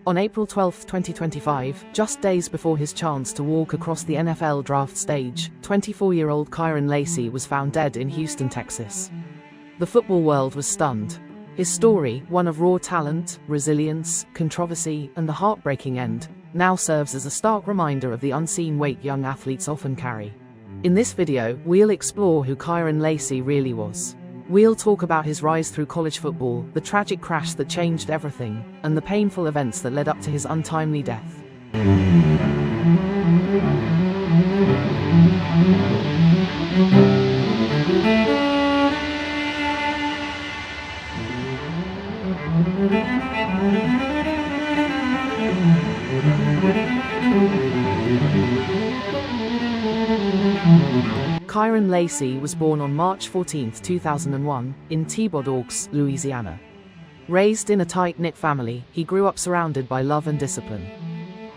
On April 12, 2025, just days before his chance to walk across the NFL draft stage, 24-year-old Kyren Lacy was found dead in Houston, Texas. The football world was stunned. His story, one of raw talent, resilience, controversy, and the heartbreaking end, now serves as a stark reminder of the unseen weight young athletes often carry. In this video, we'll explore who Kyren Lacy really was. We'll talk about his rise through college football, the tragic crash that changed everything, and the painful events that led up to his untimely death. Kyren Lacy was born on March 14, 2001, in Thibodaux, Louisiana. Raised in a tight-knit family, he grew up surrounded by love and discipline.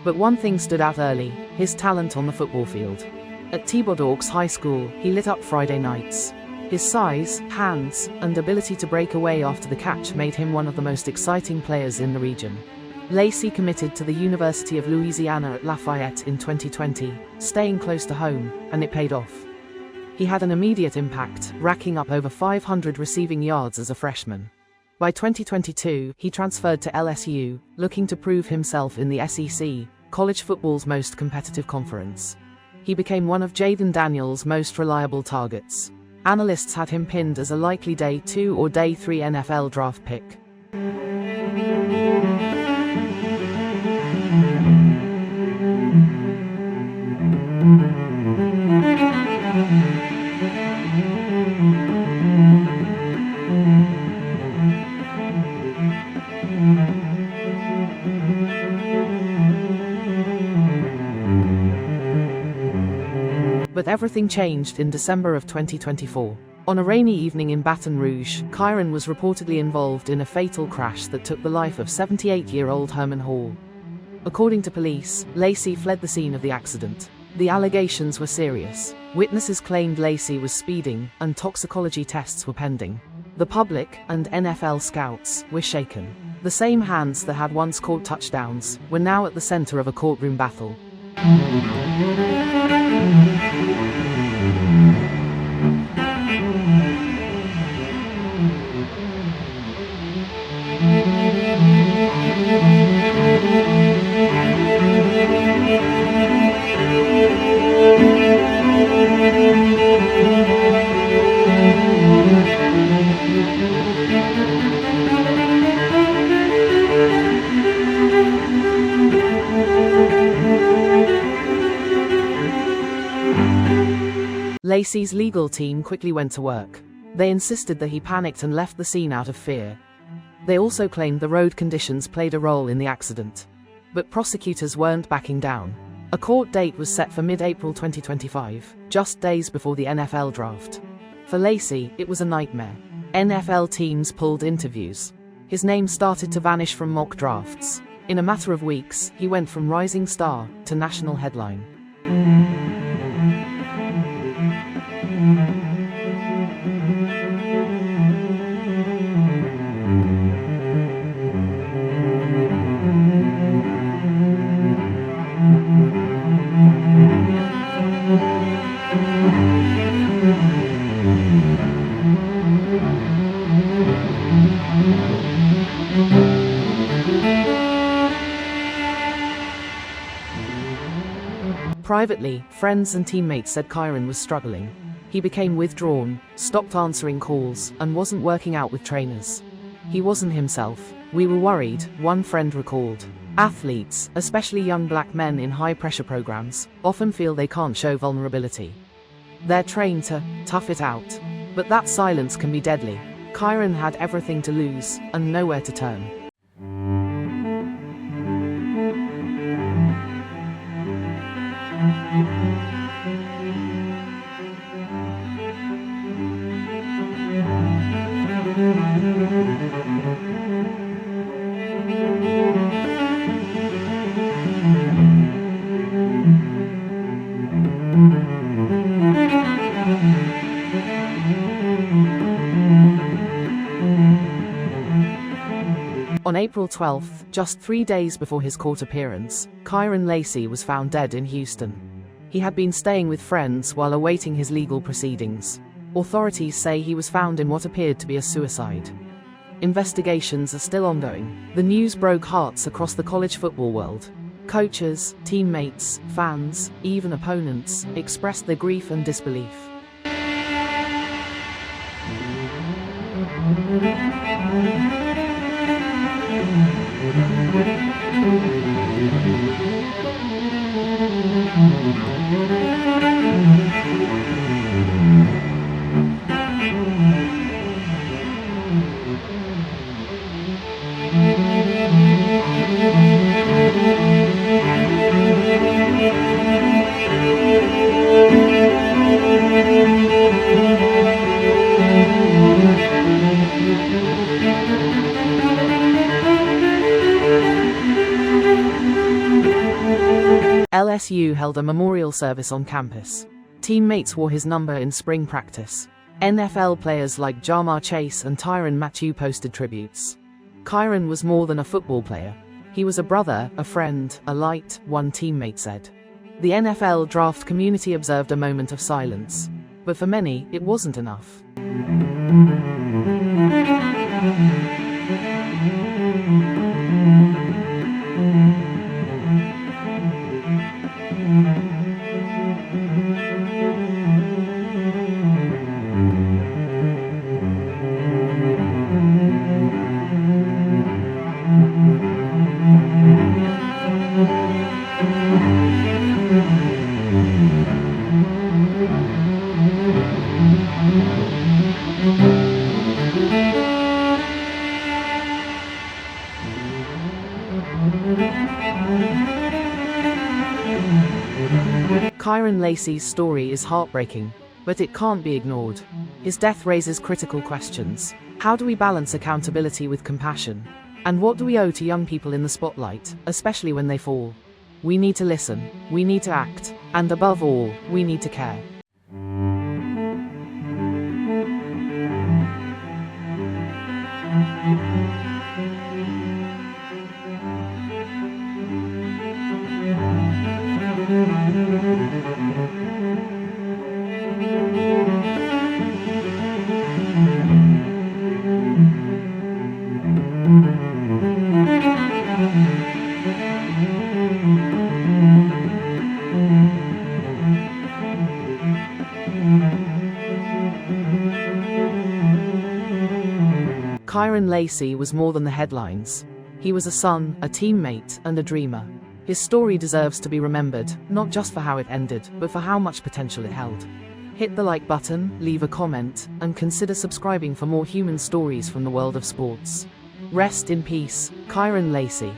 But one thing stood out early: his talent on the football field. At Thibodaux High School, he lit up Friday nights. His size, hands, and ability to break away after the catch made him one of the most exciting players in the region. Lacy committed to the University of Louisiana at Lafayette in 2020, staying close to home, and it paid off. He had an immediate impact, racking up over 500 receiving yards as a freshman. By 2022, he transferred to LSU, looking to prove himself in the SEC, college football's most competitive conference. He became one of Jaden Daniels' most reliable targets. Analysts had him pinned as a likely Day 2 or Day 3 NFL draft pick. But everything changed in December of 2024. On a rainy evening in Baton Rouge, Kyren was reportedly involved in a fatal crash that took the life of 78-year-old Herman Hall. According to police, Lacy fled the scene of the accident. The allegations were serious. Witnesses claimed Lacy was speeding, and toxicology tests were pending. The public, and NFL scouts, were shaken. The same hands that had once caught touchdowns were now at the center of a courtroom battle. Lacy's legal team quickly went to work. They insisted that he panicked and left the scene out of fear. They also claimed the road conditions played a role in the accident. But prosecutors weren't backing down. A court date was set for mid-April 2025, just days before the NFL draft. For Lacy, it was a nightmare. NFL teams pulled interviews. His name started to vanish from mock drafts. In a matter of weeks, he went from rising star to national headline. Privately, friends and teammates said Kyren was struggling. He became withdrawn, stopped answering calls, and wasn't working out with trainers. He wasn't himself. "We were worried," one friend recalled. Athletes, especially young black men in high-pressure programs, often feel they can't show vulnerability. They're trained to tough it out. But that silence can be deadly. Kyren had everything to lose, and nowhere to turn. April 12, just 3 days before his court appearance, Kyren Lacy was found dead in Houston. He had been staying with friends while awaiting his legal proceedings. Authorities say he was found in what appeared to be a suicide. Investigations are still ongoing. The news broke hearts across the college football world. Coaches, teammates, fans, even opponents, expressed their grief and disbelief. LSU held a memorial service on campus. Teammates wore his number in spring practice. NFL players like Jamar Chase and Tyrann Mathieu posted tributes. Kyren was more than a football player. He was a brother, a friend, a light, one teammate said. The NFL draft community observed a moment of silence. But for many, it wasn't enough. Kyren Lacy's story is heartbreaking, but it can't be ignored. His death raises critical questions. How do we balance accountability with compassion? And what do we owe to young people in the spotlight, especially when they fall? We need to listen, we need to act, and above all, we need to care. Kyren Lacy was more than the headlines. He was a son, a teammate, and a dreamer. His story deserves to be remembered, not just for how it ended, but for how much potential it held. Hit the like button, leave a comment, and consider subscribing for more human stories from the world of sports. Rest in peace, Kyren Lacy.